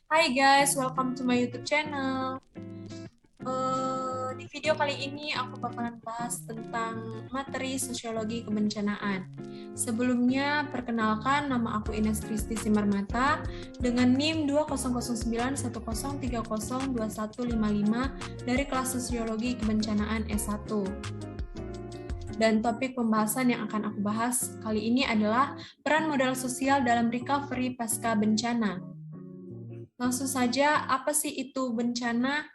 Hai guys, welcome to my YouTube channel. Di video kali ini aku bakalan bahas tentang materi sosiologi kebencanaan. Sebelumnya, perkenalkan nama aku Ines Kristi Simarmata dengan NIM 200910302155 dari kelas Sosiologi Kebencanaan S1. Dan topik pembahasan yang akan aku bahas kali ini adalah peran modal sosial dalam recovery pasca bencana. Langsung saja, apa sih itu bencana?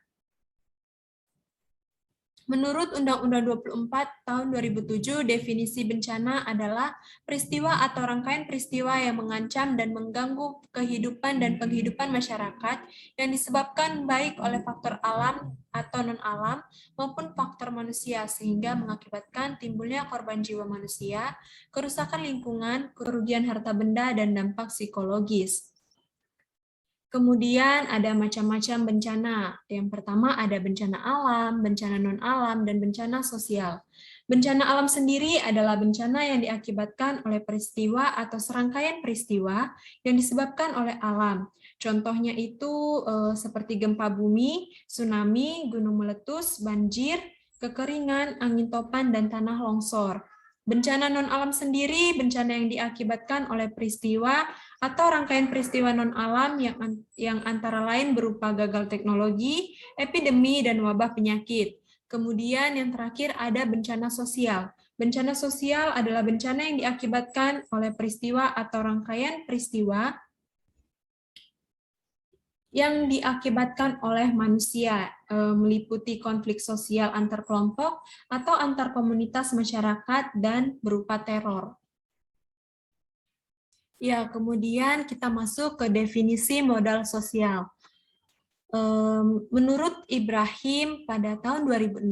Menurut Undang-Undang 24 tahun 2007, definisi bencana adalah peristiwa atau rangkaian peristiwa yang mengancam dan mengganggu kehidupan dan penghidupan masyarakat yang disebabkan baik oleh faktor alam atau non-alam maupun faktor manusia sehingga mengakibatkan timbulnya korban jiwa manusia, kerusakan lingkungan, kerugian harta benda, dan dampak psikologis. Kemudian ada macam-macam bencana. Yang pertama ada bencana alam, bencana non-alam, dan bencana sosial. Bencana alam sendiri adalah bencana yang diakibatkan oleh peristiwa atau serangkaian peristiwa yang disebabkan oleh alam. Contohnya itu seperti gempa bumi, tsunami, gunung meletus, banjir, kekeringan, angin topan, dan tanah longsor. Bencana non-alam sendiri bencana yang diakibatkan oleh peristiwa atau rangkaian peristiwa non-alam yang antara lain berupa gagal teknologi, epidemi, dan wabah penyakit. Kemudian yang terakhir ada bencana sosial. Bencana sosial adalah bencana yang diakibatkan oleh peristiwa atau rangkaian peristiwa yang diakibatkan oleh manusia, meliputi konflik sosial antar kelompok atau antar komunitas masyarakat dan berupa teror. Ya, kemudian kita masuk ke definisi modal sosial. Menurut Ibrahim pada tahun 2006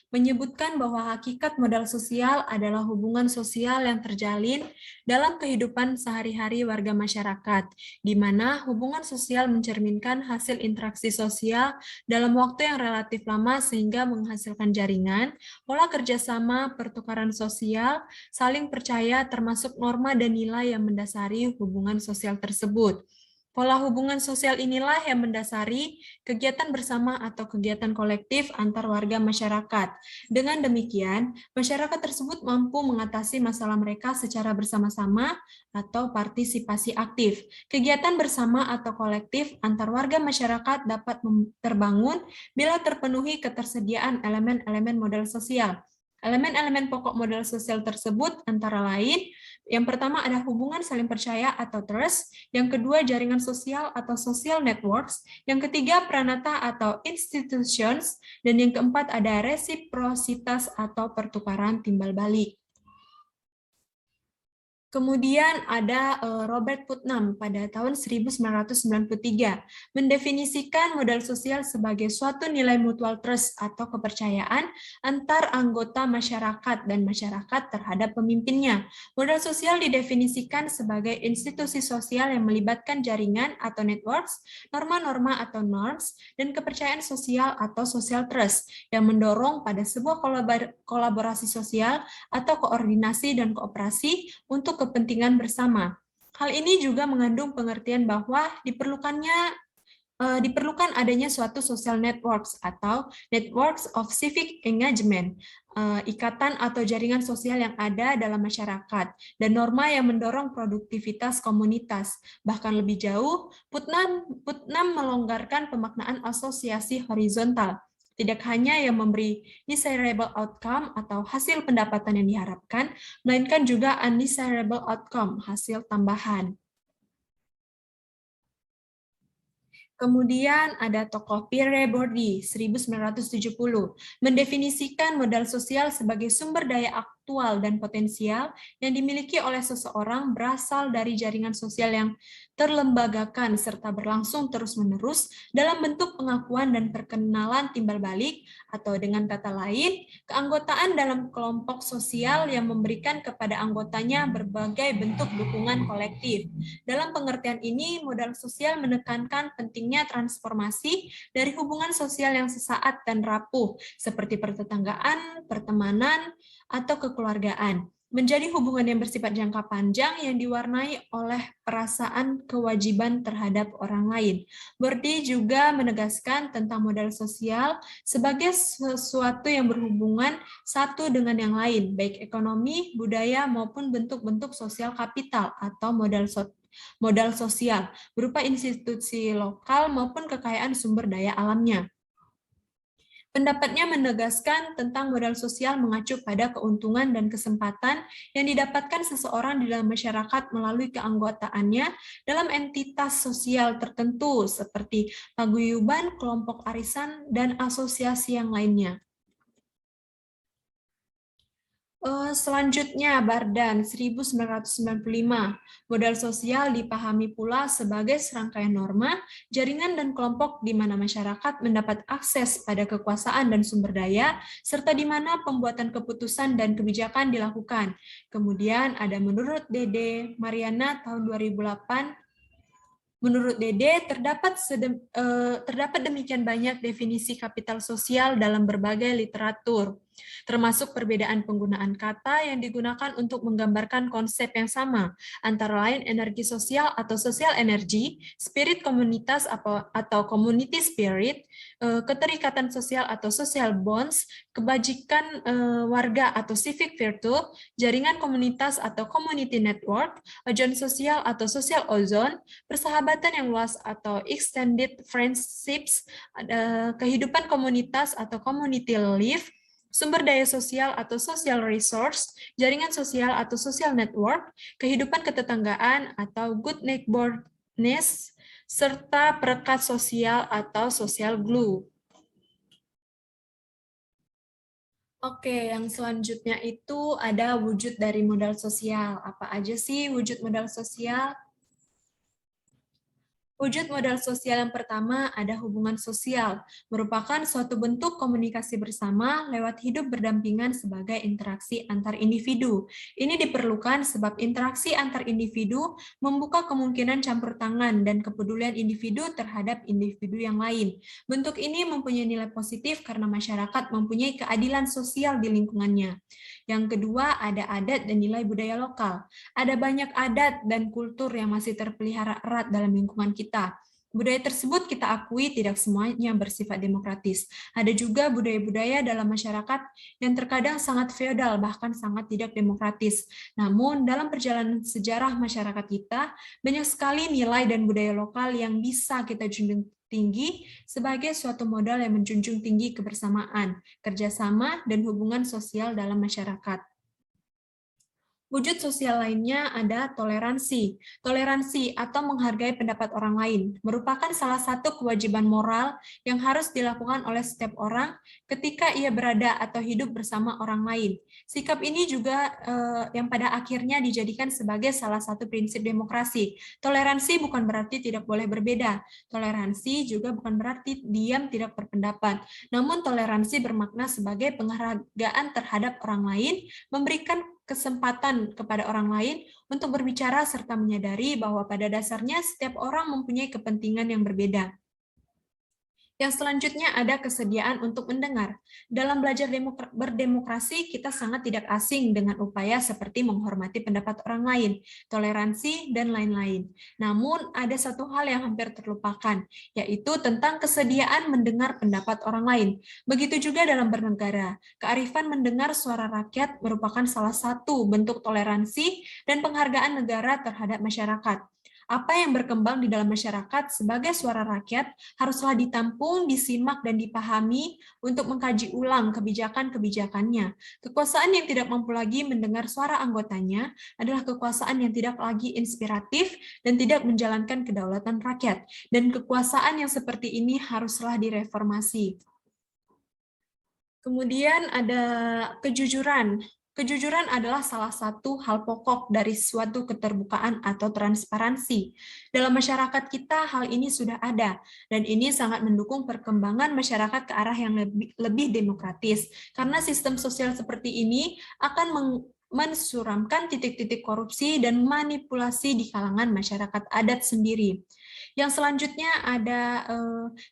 menyebutkan bahwa hakikat modal sosial adalah hubungan sosial yang terjalin dalam kehidupan sehari-hari warga masyarakat, di mana hubungan sosial mencerminkan hasil interaksi sosial dalam waktu yang relatif lama sehingga menghasilkan jaringan, pola kerjasama, pertukaran sosial, saling percaya termasuk norma dan nilai yang mendasari hubungan sosial tersebut. Pola hubungan sosial inilah yang mendasari kegiatan bersama atau kegiatan kolektif antar warga masyarakat. Dengan demikian, masyarakat tersebut mampu mengatasi masalah mereka secara bersama-sama atau partisipasi aktif. Kegiatan bersama atau kolektif antar warga masyarakat dapat terbangun bila terpenuhi ketersediaan elemen-elemen modal sosial. Elemen-elemen pokok modal sosial tersebut antara lain yang pertama ada hubungan saling percaya atau trust, yang kedua jaringan sosial atau social networks, yang ketiga pranata atau institutions, dan yang keempat ada resiprositas atau pertukaran timbal balik. Kemudian ada Robert Putnam pada tahun 1993 mendefinisikan modal sosial sebagai suatu nilai mutual trust atau kepercayaan antar anggota masyarakat dan masyarakat terhadap pemimpinnya. Modal sosial didefinisikan sebagai institusi sosial yang melibatkan jaringan atau networks, norma-norma atau norms, dan kepercayaan sosial atau social trust yang mendorong pada sebuah kolaborasi sosial atau koordinasi dan kooperasi untuk kepentingan bersama. Hal ini juga mengandung pengertian bahwa diperlukan adanya suatu social networks atau networks of civic engagement, ikatan atau jaringan sosial yang ada dalam masyarakat, dan norma yang mendorong produktivitas komunitas. Bahkan lebih jauh, Putnam melonggarkan pemaknaan asosiasi horizontal, tidak hanya yang memberi desirable outcome atau hasil pendapatan yang diharapkan, melainkan juga undesirable outcome, hasil tambahan. Kemudian ada tokoh Pierre Bourdieu 1970 mendefinisikan modal sosial sebagai sumber daya aktual dan potensial yang dimiliki oleh seseorang berasal dari jaringan sosial yang terlembagakan serta berlangsung terus-menerus dalam bentuk pengakuan dan perkenalan timbal balik, atau dengan kata lain, keanggotaan dalam kelompok sosial yang memberikan kepada anggotanya berbagai bentuk dukungan kolektif. Dalam pengertian ini, modal sosial menekankan pentingnya transformasi dari hubungan sosial yang sesaat dan rapuh, seperti pertetanggaan, pertemanan, atau kekeluargaan, menjadi hubungan yang bersifat jangka panjang yang diwarnai oleh perasaan kewajiban terhadap orang lain. Bordi juga menegaskan tentang modal sosial sebagai sesuatu yang berhubungan satu dengan yang lain, baik ekonomi, budaya, maupun bentuk-bentuk sosial kapital atau modal sosial, berupa institusi lokal maupun kekayaan sumber daya alamnya. Pendapatnya menegaskan tentang modal sosial mengacu pada keuntungan dan kesempatan yang didapatkan seseorang di dalam masyarakat melalui keanggotaannya dalam entitas sosial tertentu seperti paguyuban, kelompok arisan, dan asosiasi yang lainnya. Selanjutnya, Bardan 1995. Modal sosial dipahami pula sebagai serangkaian norma, jaringan dan kelompok di mana masyarakat mendapat akses pada kekuasaan dan sumber daya, serta di mana pembuatan keputusan dan kebijakan dilakukan. Kemudian ada menurut Dede Mariana tahun 2008, menurut Dede, terdapat demikian banyak definisi kapital sosial dalam berbagai literatur, termasuk perbedaan penggunaan kata yang digunakan untuk menggambarkan konsep yang sama, antara lain energi sosial atau social energy, spirit komunitas atau community spirit, keterikatan sosial atau social bonds, kebajikan warga atau civic virtue, jaringan komunitas atau community network, ozon sosial atau social ozone, persahabatan yang luas atau extended friendships, kehidupan komunitas atau community life, sumber daya sosial atau social resource, jaringan sosial atau social network, kehidupan ketetanggaan atau good neighborness, serta perekat sosial atau social glue. Oke, yang selanjutnya itu ada wujud dari modal sosial. Apa aja sih wujud modal sosial? Wujud modal sosial yang pertama ada hubungan sosial, merupakan suatu bentuk komunikasi bersama lewat hidup berdampingan sebagai interaksi antar individu. Ini diperlukan sebab interaksi antar individu membuka kemungkinan campur tangan dan kepedulian individu terhadap individu yang lain. Bentuk ini mempunyai nilai positif karena masyarakat mempunyai keadilan sosial di lingkungannya. Yang kedua, ada adat dan nilai budaya lokal. Ada banyak adat dan kultur yang masih terpelihara erat dalam lingkungan kita. Budaya tersebut kita akui tidak semuanya bersifat demokratis. Ada juga budaya-budaya dalam masyarakat yang terkadang sangat feodal, bahkan sangat tidak demokratis. Namun, dalam perjalanan sejarah masyarakat kita, banyak sekali nilai dan budaya lokal yang bisa kita junjung tinggi sebagai suatu modal yang menjunjung tinggi kebersamaan, kerjasama, dan hubungan sosial dalam masyarakat. Wujud sosial lainnya ada toleransi. Toleransi atau menghargai pendapat orang lain merupakan salah satu kewajiban moral yang harus dilakukan oleh setiap orang ketika ia berada atau hidup bersama orang lain. Sikap ini juga yang pada akhirnya dijadikan sebagai salah satu prinsip demokrasi. Toleransi bukan berarti tidak boleh berbeda. Toleransi juga bukan berarti diam tidak berpendapat. Namun toleransi bermakna sebagai penghargaan terhadap orang lain, memberikan kesempatan kepada orang lain untuk berbicara serta menyadari bahwa pada dasarnya setiap orang mempunyai kepentingan yang berbeda. Yang selanjutnya ada kesediaan untuk mendengar. Dalam belajar berdemokrasi, kita sangat tidak asing dengan upaya seperti menghormati pendapat orang lain, toleransi, dan lain-lain. Namun, ada satu hal yang hampir terlupakan, yaitu tentang kesediaan mendengar pendapat orang lain. Begitu juga dalam bernegara, kearifan mendengar suara rakyat merupakan salah satu bentuk toleransi dan penghargaan negara terhadap masyarakat. Apa yang berkembang di dalam masyarakat sebagai suara rakyat haruslah ditampung, disimak, dan dipahami untuk mengkaji ulang kebijakan-kebijakannya. Kekuasaan yang tidak mampu lagi mendengar suara anggotanya adalah kekuasaan yang tidak lagi inspiratif dan tidak menjalankan kedaulatan rakyat. Dan kekuasaan yang seperti ini haruslah direformasi. Kemudian ada kejujuran. Kejujuran adalah salah satu hal pokok dari suatu keterbukaan atau transparansi. Dalam masyarakat kita, hal ini sudah ada, dan ini sangat mendukung perkembangan masyarakat ke arah yang lebih demokratis. Karena sistem sosial seperti ini akan mensuramkan titik-titik korupsi dan manipulasi di kalangan masyarakat adat sendiri. Yang selanjutnya ada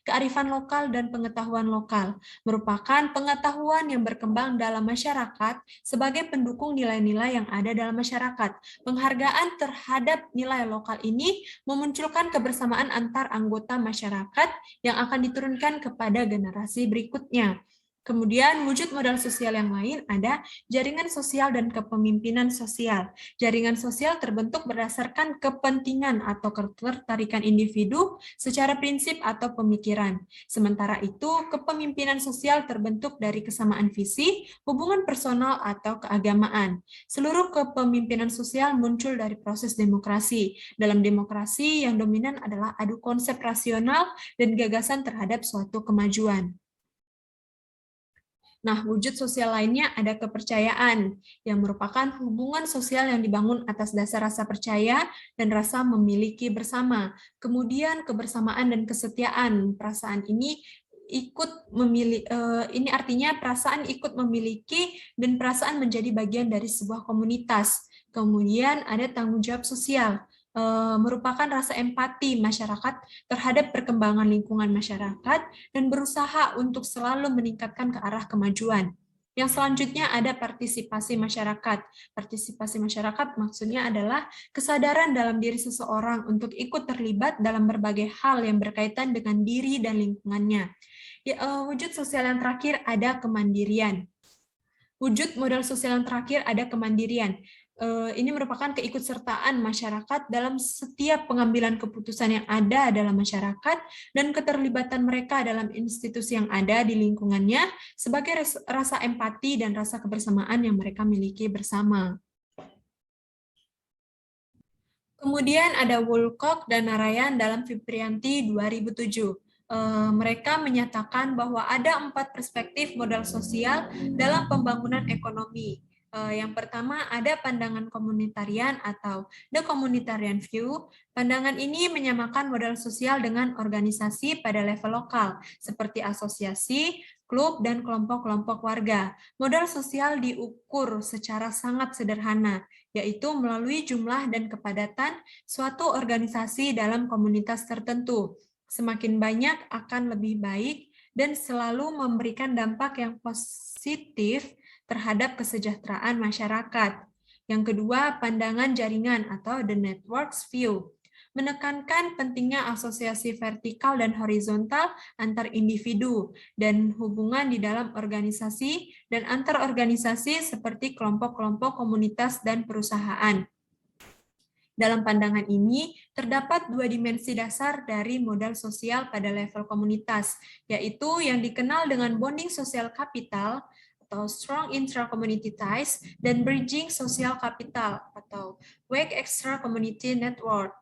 kearifan lokal dan pengetahuan lokal, merupakan pengetahuan yang berkembang dalam masyarakat sebagai pendukung nilai-nilai yang ada dalam masyarakat. Penghargaan terhadap nilai lokal ini memunculkan kebersamaan antar anggota masyarakat yang akan diturunkan kepada generasi berikutnya. Kemudian wujud modal sosial yang lain ada jaringan sosial dan kepemimpinan sosial. Jaringan sosial terbentuk berdasarkan kepentingan atau ketertarikan individu secara prinsip atau pemikiran. Sementara itu, kepemimpinan sosial terbentuk dari kesamaan visi, hubungan personal, atau keagamaan. Seluruh kepemimpinan sosial muncul dari proses demokrasi. Dalam demokrasi, yang dominan adalah adu konsep rasional dan gagasan terhadap suatu kemajuan. Nah, wujud sosial lainnya ada kepercayaan, yang merupakan hubungan sosial yang dibangun atas dasar rasa percaya dan rasa memiliki bersama. Kemudian kebersamaan dan kesetiaan. Perasaan ini ini artinya perasaan ikut memiliki dan perasaan menjadi bagian dari sebuah komunitas. Kemudian ada tanggung jawab sosial, merupakan rasa empati masyarakat terhadap perkembangan lingkungan masyarakat dan berusaha untuk selalu meningkatkan ke arah kemajuan. Yang selanjutnya ada partisipasi masyarakat. Partisipasi masyarakat maksudnya adalah kesadaran dalam diri seseorang untuk ikut terlibat dalam berbagai hal yang berkaitan dengan diri dan lingkungannya. Wujud sosial yang terakhir ada kemandirian. Wujud modal sosial yang terakhir ada kemandirian. Ini merupakan keikutsertaan masyarakat dalam setiap pengambilan keputusan yang ada dalam masyarakat dan keterlibatan mereka dalam institusi yang ada di lingkungannya sebagai rasa empati dan rasa kebersamaan yang mereka miliki bersama. Kemudian ada Woolcock dan Narayan dalam Fiprianti 2007. Mereka menyatakan bahwa ada 4 perspektif modal sosial dalam pembangunan ekonomi. Yang pertama ada pandangan komunitarian atau the communitarian view. Pandangan ini menyamakan modal sosial dengan organisasi pada level lokal, seperti asosiasi, klub, dan kelompok-kelompok warga. Modal sosial diukur secara sangat sederhana, yaitu melalui jumlah dan kepadatan suatu organisasi dalam komunitas tertentu. Semakin banyak akan lebih baik dan selalu memberikan dampak yang positif terhadap kesejahteraan masyarakat. Yang kedua, pandangan jaringan atau the networks view, menekankan pentingnya asosiasi vertikal dan horizontal antar individu dan hubungan di dalam organisasi dan antar organisasi seperti kelompok-kelompok komunitas dan perusahaan. Dalam pandangan ini, terdapat 2 dimensi dasar dari modal sosial pada level komunitas, yaitu yang dikenal dengan bonding sosial kapital atau strong intra-community ties, dan bridging social capital atau weak extra-community network.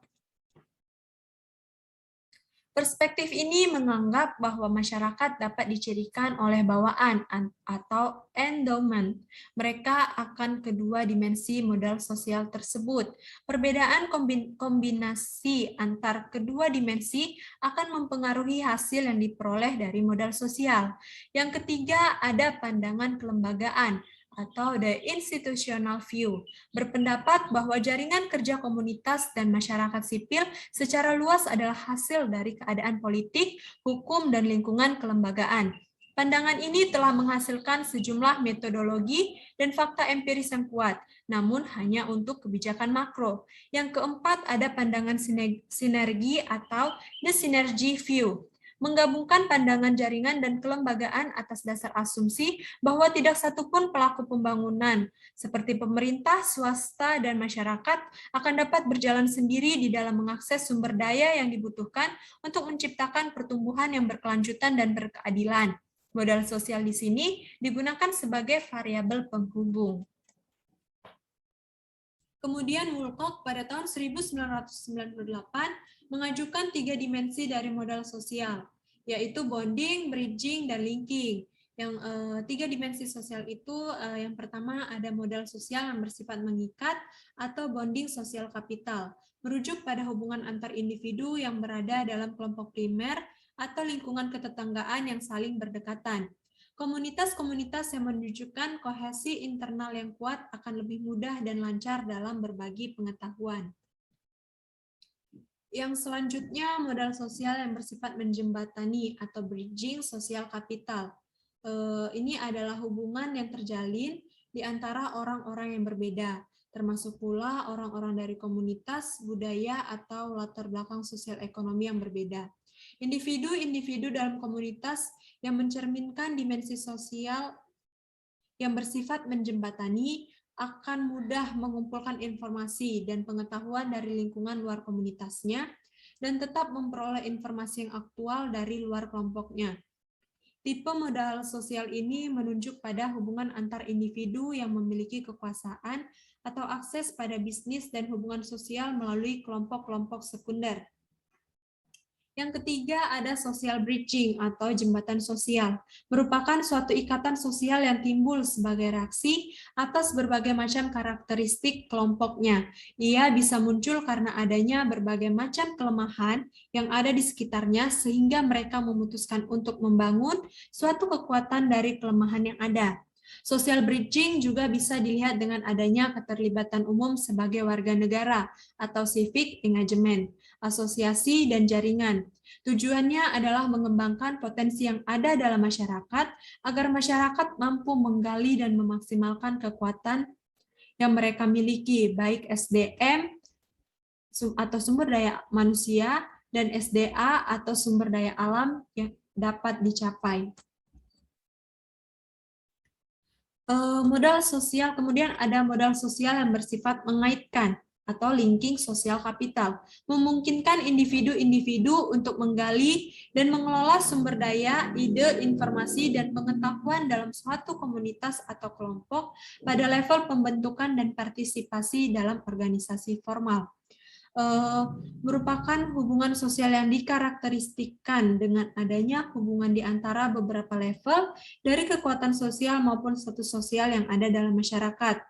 Perspektif ini menganggap bahwa masyarakat dapat dicirikan oleh bawaan atau endowment. Mereka akan kedua dimensi modal sosial tersebut. Perbedaan kombinasi antar kedua dimensi akan mempengaruhi hasil yang diperoleh dari modal sosial. Yang ketiga, ada pandangan kelembagaan atau the institutional view, berpendapat bahwa jaringan kerja komunitas dan masyarakat sipil secara luas adalah hasil dari keadaan politik, hukum, dan lingkungan kelembagaan. Pandangan ini telah menghasilkan sejumlah metodologi dan fakta empiris yang kuat, namun hanya untuk kebijakan makro. Yang keempat, ada pandangan sinergi atau the synergy view, menggabungkan pandangan jaringan dan kelembagaan atas dasar asumsi bahwa tidak satupun pelaku pembangunan, seperti pemerintah, swasta, dan masyarakat, akan dapat berjalan sendiri di dalam mengakses sumber daya yang dibutuhkan untuk menciptakan pertumbuhan yang berkelanjutan dan berkeadilan. Modal sosial di sini digunakan sebagai variabel penghubung. Kemudian Woolcock pada tahun 1998 mengajukan 3 dimensi dari modal sosial, yaitu bonding, bridging, dan linking. Yang 3 dimensi sosial itu yang pertama ada modal sosial yang bersifat mengikat atau bonding sosial kapital, merujuk pada hubungan antar individu yang berada dalam kelompok primer atau lingkungan ketetanggaan yang saling berdekatan. Komunitas-komunitas yang menunjukkan kohesi internal yang kuat akan lebih mudah dan lancar dalam berbagi pengetahuan. Yang selanjutnya, modal sosial yang bersifat menjembatani atau bridging sosial kapital. Ini adalah hubungan yang terjalin di antara orang-orang yang berbeda, termasuk pula orang-orang dari komunitas, budaya, atau latar belakang sosial ekonomi yang berbeda. Individu-individu dalam komunitas yang mencerminkan dimensi sosial yang bersifat menjembatani akan mudah mengumpulkan informasi dan pengetahuan dari lingkungan luar komunitasnya dan tetap memperoleh informasi yang aktual dari luar kelompoknya. Tipe modal sosial ini menunjuk pada hubungan antar individu yang memiliki kekuasaan atau akses pada bisnis dan hubungan sosial melalui kelompok-kelompok sekunder. Yang ketiga ada social bridging atau jembatan sosial, merupakan suatu ikatan sosial yang timbul sebagai reaksi atas berbagai macam karakteristik kelompoknya. Ia bisa muncul karena adanya berbagai macam kelemahan yang ada di sekitarnya sehingga mereka memutuskan untuk membangun suatu kekuatan dari kelemahan yang ada. Social bridging juga bisa dilihat dengan adanya keterlibatan umum sebagai warga negara atau civic engagement, asosiasi, dan jaringan. Tujuannya adalah mengembangkan potensi yang ada dalam masyarakat agar masyarakat mampu menggali dan memaksimalkan kekuatan yang mereka miliki, baik SDM atau sumber daya manusia dan SDA atau sumber daya alam yang dapat dicapai. Modal sosial, kemudian ada modal sosial yang bersifat mengaitkan atau linking sosial kapital, memungkinkan individu-individu untuk menggali dan mengelola sumber daya, ide, informasi, dan pengetahuan dalam suatu komunitas atau kelompok pada level pembentukan dan partisipasi dalam organisasi formal. Merupakan hubungan sosial yang dikarakteristikkan dengan adanya hubungan di antara beberapa level dari kekuatan sosial maupun status sosial yang ada dalam masyarakat.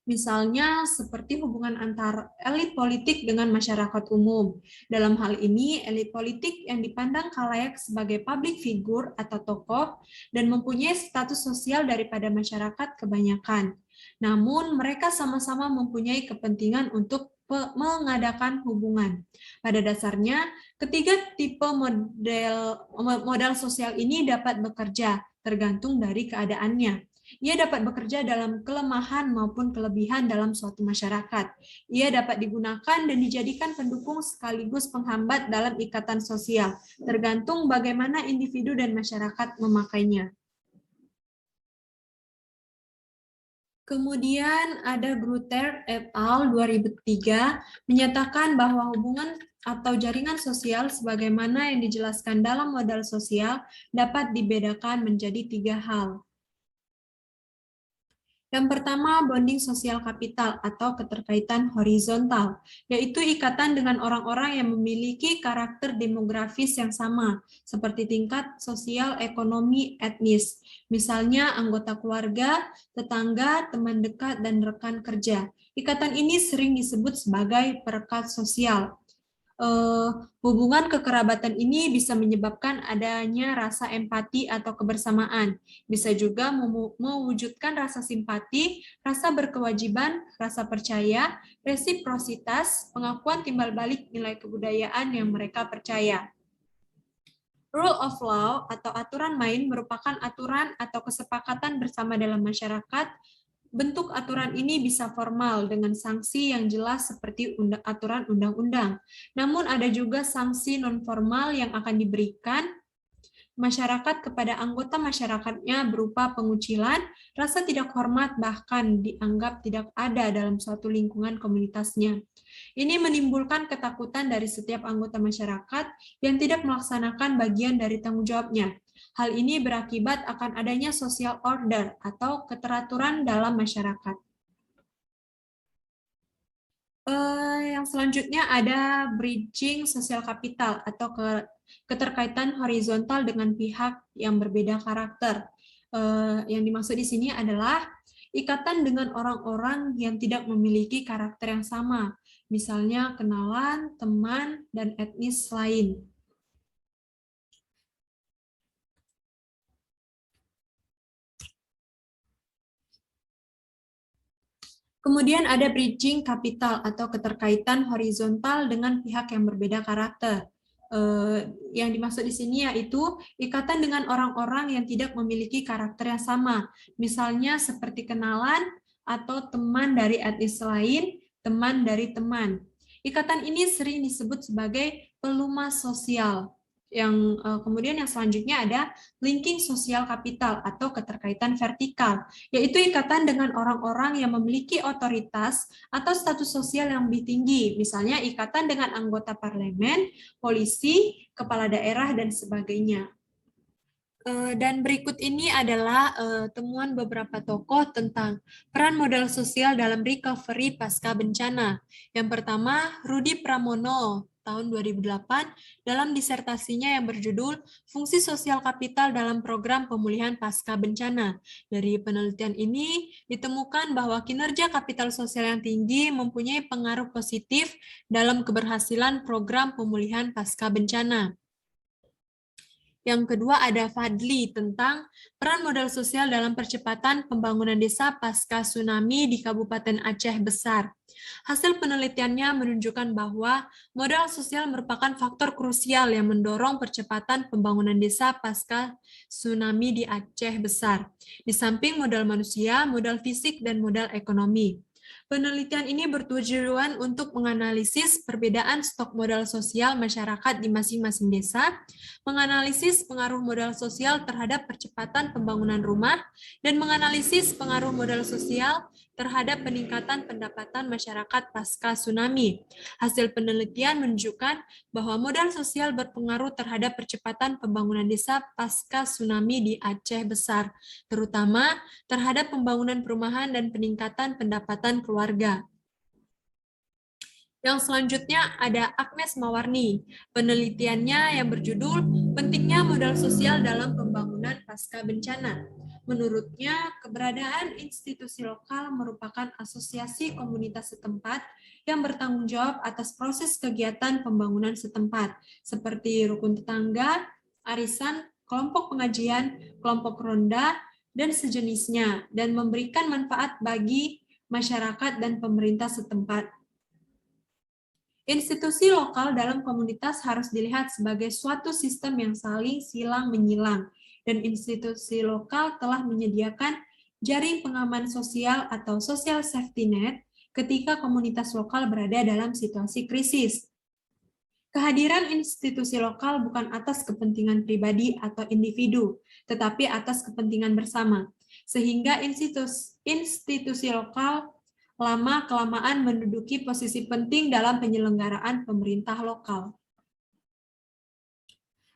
Misalnya seperti hubungan antar elit politik dengan masyarakat umum. Dalam hal ini, elit politik yang dipandang khalayak sebagai public figure atau tokoh dan mempunyai status sosial daripada masyarakat kebanyakan. Namun, mereka sama-sama mempunyai kepentingan untuk mengadakan hubungan. Pada dasarnya, ketiga tipe modal sosial ini dapat bekerja tergantung dari keadaannya. Ia dapat bekerja dalam kelemahan maupun kelebihan dalam suatu masyarakat. Ia dapat digunakan dan dijadikan pendukung sekaligus penghambat dalam ikatan sosial, tergantung bagaimana individu dan masyarakat memakainya. Kemudian ada Grutter et al. 2003 menyatakan bahwa hubungan atau jaringan sosial sebagaimana yang dijelaskan dalam modal sosial dapat dibedakan menjadi 3 hal. Yang pertama, bonding sosial kapital atau keterkaitan horizontal, yaitu ikatan dengan orang-orang yang memiliki karakter demografis yang sama, seperti tingkat sosial, ekonomi, etnis, misalnya anggota keluarga, tetangga, teman dekat, dan rekan kerja. Ikatan ini sering disebut sebagai perekat sosial. Hubungan kekerabatan ini bisa menyebabkan adanya rasa empati atau kebersamaan. Bisa juga mewujudkan rasa simpati, rasa berkewajiban, rasa percaya, resiprositas, pengakuan timbal balik nilai kebudayaan yang mereka percaya. Rule of law atau aturan main merupakan aturan atau kesepakatan bersama dalam masyarakat. Bentuk aturan ini bisa formal dengan sanksi yang jelas seperti aturan undang-undang. Namun ada juga sanksi non-formal yang akan diberikan masyarakat kepada anggota masyarakatnya berupa pengucilan, rasa tidak hormat, bahkan dianggap tidak ada dalam suatu lingkungan komunitasnya. Ini menimbulkan ketakutan dari setiap anggota masyarakat yang tidak melaksanakan bagian dari tanggung jawabnya. Hal ini berakibat akan adanya social order atau keteraturan dalam masyarakat. Yang selanjutnya ada bridging sosial kapital atau keterkaitan horizontal dengan pihak yang berbeda karakter. Yang dimaksud di sini adalah ikatan dengan orang-orang yang tidak memiliki karakter yang sama, misalnya kenalan, teman, dan etnis lain. Kemudian ada bridging kapital atau keterkaitan horizontal dengan pihak yang berbeda karakter. Yang dimaksud di sini yaitu ikatan dengan orang-orang yang tidak memiliki karakter yang sama, misalnya seperti kenalan atau teman dari etnis lain, teman dari teman. Ikatan ini sering disebut sebagai pelumas sosial. Kemudian yang selanjutnya ada linking sosial kapital atau keterkaitan vertikal, yaitu ikatan dengan orang-orang yang memiliki otoritas atau status sosial yang lebih tinggi, misalnya ikatan dengan anggota parlemen, polisi, kepala daerah, dan sebagainya. Dan berikut ini adalah temuan beberapa tokoh tentang peran modal sosial dalam recovery pasca bencana. Yang pertama, Rudi Pramono, tahun 2008, dalam disertasinya yang berjudul Fungsi Sosial Kapital dalam Program Pemulihan Pasca Bencana. Dari penelitian ini, ditemukan bahwa kinerja kapital sosial yang tinggi mempunyai pengaruh positif dalam keberhasilan program pemulihan pasca bencana. Yang kedua ada Fadli tentang peran modal sosial dalam percepatan pembangunan desa pasca tsunami di Kabupaten Aceh Besar. Hasil penelitiannya menunjukkan bahwa modal sosial merupakan faktor krusial yang mendorong percepatan pembangunan desa pasca tsunami di Aceh Besar. Di samping modal manusia, modal fisik, dan modal ekonomi. Penelitian ini bertujuan untuk menganalisis perbedaan stok modal sosial masyarakat di masing-masing desa, menganalisis pengaruh modal sosial terhadap percepatan pembangunan rumah, dan menganalisis pengaruh modal sosial terhadap peningkatan pendapatan masyarakat pasca tsunami. Hasil penelitian menunjukkan bahwa modal sosial berpengaruh terhadap percepatan pembangunan desa pasca tsunami di Aceh Besar, terutama terhadap pembangunan perumahan dan peningkatan pendapatan keluarga. Yang selanjutnya ada Agnes Mawarni. Penelitiannya yang berjudul Pentingnya Modal Sosial dalam Pembangunan Pasca Bencana. Menurutnya, keberadaan institusi lokal merupakan asosiasi komunitas setempat yang bertanggung jawab atas proses kegiatan pembangunan setempat, seperti rukun tetangga, arisan, kelompok pengajian, kelompok ronda, dan sejenisnya, dan memberikan manfaat bagi masyarakat dan pemerintah setempat. Institusi lokal dalam komunitas harus dilihat sebagai suatu sistem yang saling silang-menyilang, dan institusi lokal telah menyediakan jaring pengaman sosial atau social safety net ketika komunitas lokal berada dalam situasi krisis. Kehadiran institusi lokal bukan atas kepentingan pribadi atau individu, tetapi atas kepentingan bersama, sehingga institusi lokal lama-kelamaan menduduki posisi penting dalam penyelenggaraan pemerintah lokal.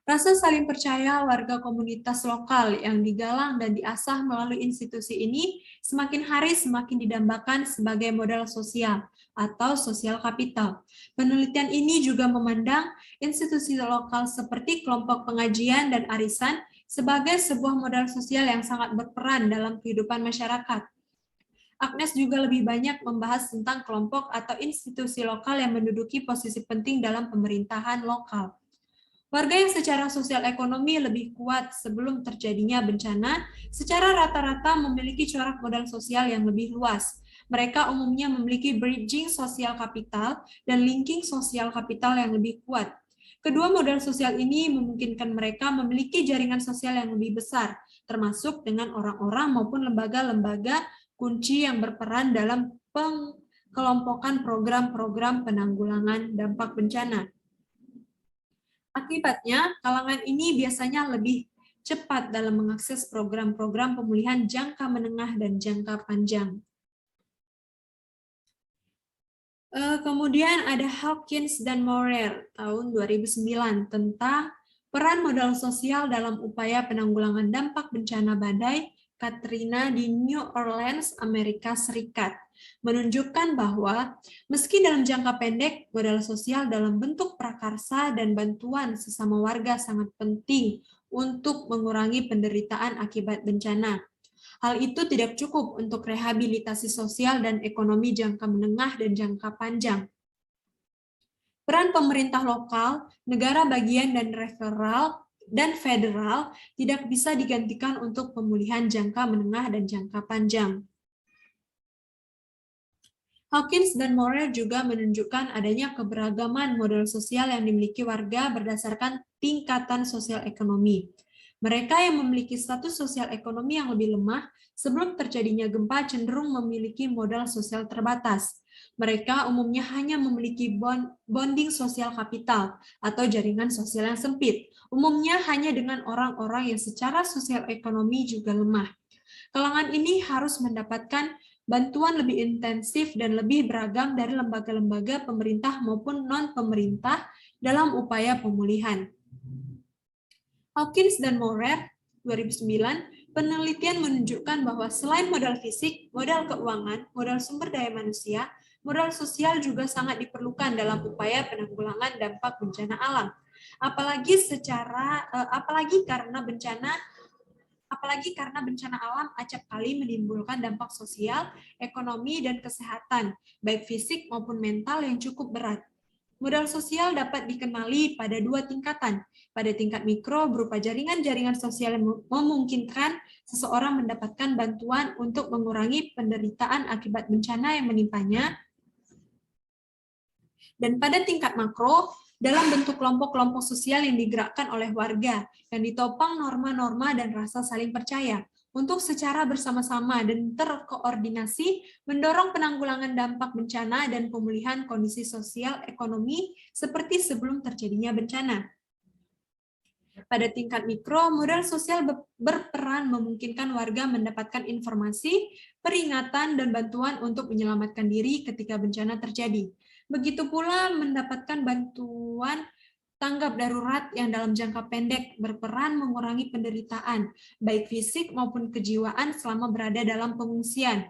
Rasa saling percaya warga komunitas lokal yang digalang dan diasah melalui institusi ini semakin hari semakin didambakan sebagai modal sosial atau sosial kapital. Penelitian ini juga memandang institusi lokal seperti kelompok pengajian dan arisan sebagai sebuah modal sosial yang sangat berperan dalam kehidupan masyarakat. Agnes juga lebih banyak membahas tentang kelompok atau institusi lokal yang menduduki posisi penting dalam pemerintahan lokal. Warga yang secara sosial ekonomi lebih kuat sebelum terjadinya bencana, secara rata-rata memiliki corak modal sosial yang lebih luas. Mereka umumnya memiliki bridging sosial kapital dan linking sosial kapital yang lebih kuat. Kedua modal sosial ini memungkinkan mereka memiliki jaringan sosial yang lebih besar, termasuk dengan orang-orang maupun lembaga-lembaga kunci yang berperan dalam pengkelompokan program-program penanggulangan dampak bencana. Akibatnya, kalangan ini biasanya lebih cepat dalam mengakses program-program pemulihan jangka menengah dan jangka panjang. Kemudian ada Hawkins dan Morer tahun 2009 tentang peran modal sosial dalam upaya penanggulangan dampak bencana badai Katrina di New Orleans, Amerika Serikat, menunjukkan bahwa meski dalam jangka pendek, modal sosial dalam bentuk prakarsa dan bantuan sesama warga sangat penting untuk mengurangi penderitaan akibat bencana. Hal itu tidak cukup untuk rehabilitasi sosial dan ekonomi jangka menengah dan jangka panjang. Peran pemerintah lokal, negara bagian dan referal dan federal tidak bisa digantikan untuk pemulihan jangka menengah dan jangka panjang. Hawkins dan Morer juga menunjukkan adanya keberagaman model sosial yang dimiliki warga berdasarkan tingkatan sosial ekonomi. Mereka yang memiliki status sosial ekonomi yang lebih lemah sebelum terjadinya gempa cenderung memiliki modal sosial terbatas. Mereka umumnya hanya memiliki bonding sosial kapital atau jaringan sosial yang sempit, umumnya hanya dengan orang-orang yang secara sosial ekonomi juga lemah. Kalangan ini harus mendapatkan bantuan lebih intensif dan lebih beragam dari lembaga-lembaga pemerintah maupun non-pemerintah dalam upaya pemulihan. Hawkins dan Morer, 2009, penelitian menunjukkan bahwa selain modal fisik, modal keuangan, modal sumber daya manusia, modal sosial juga sangat diperlukan dalam upaya penanggulangan dampak bencana alam. Apalagi karena bencana alam acap kali menimbulkan dampak sosial, ekonomi, dan kesehatan, baik fisik maupun mental yang cukup berat. Modal sosial dapat dikenali pada dua tingkatan. Pada tingkat mikro berupa jaringan-jaringan sosial yang memungkinkan seseorang mendapatkan bantuan untuk mengurangi penderitaan akibat bencana yang menimpanya. Dan pada tingkat makro, dalam bentuk kelompok-kelompok sosial yang digerakkan oleh warga, yang ditopang norma-norma dan rasa saling percaya, untuk secara bersama-sama dan terkoordinasi mendorong penanggulangan dampak bencana dan pemulihan kondisi sosial ekonomi seperti sebelum terjadinya bencana. Pada tingkat mikro, modal sosial berperan memungkinkan warga mendapatkan informasi, peringatan, dan bantuan untuk menyelamatkan diri ketika bencana terjadi. Begitu pula mendapatkan bantuan tanggap darurat yang dalam jangka pendek berperan mengurangi penderitaan, baik fisik maupun kejiwaan selama berada dalam pengungsian.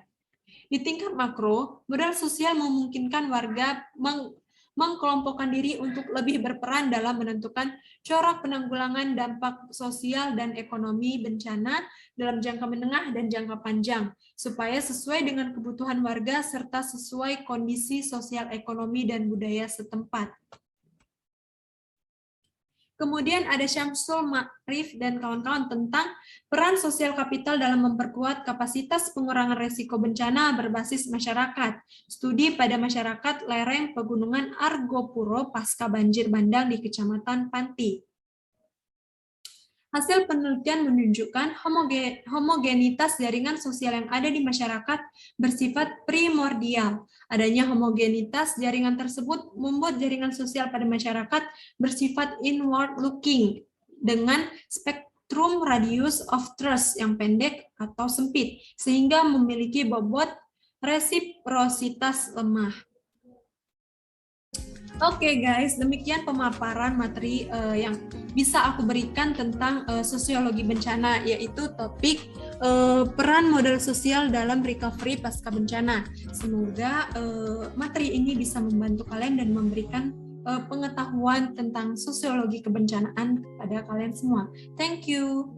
Di tingkat makro, modal sosial memungkinkan warga mengkelompokkan diri untuk lebih berperan dalam menentukan corak penanggulangan dampak sosial dan ekonomi bencana dalam jangka menengah dan jangka panjang, supaya sesuai dengan kebutuhan warga serta sesuai kondisi sosial ekonomi dan budaya setempat. Kemudian ada Syamsul Ma'rif dan kawan-kawan tentang peran sosial kapital dalam memperkuat kapasitas pengurangan risiko bencana berbasis masyarakat. Studi pada masyarakat lereng Pegunungan Argopuro pasca banjir bandang di Kecamatan Panti. Hasil penelitian menunjukkan homogenitas jaringan sosial yang ada di masyarakat bersifat primordial. Adanya homogenitas jaringan tersebut membuat jaringan sosial pada masyarakat bersifat inward-looking dengan spektrum radius of trust yang pendek atau sempit, sehingga memiliki bobot resiprositas lemah. Oke guys, demikian pemaparan materi yang bisa aku berikan tentang sosiologi bencana, yaitu topik peran modal sosial dalam recovery pasca bencana. Semoga materi ini bisa membantu kalian dan memberikan pengetahuan tentang sosiologi kebencanaan kepada kalian semua. Thank you.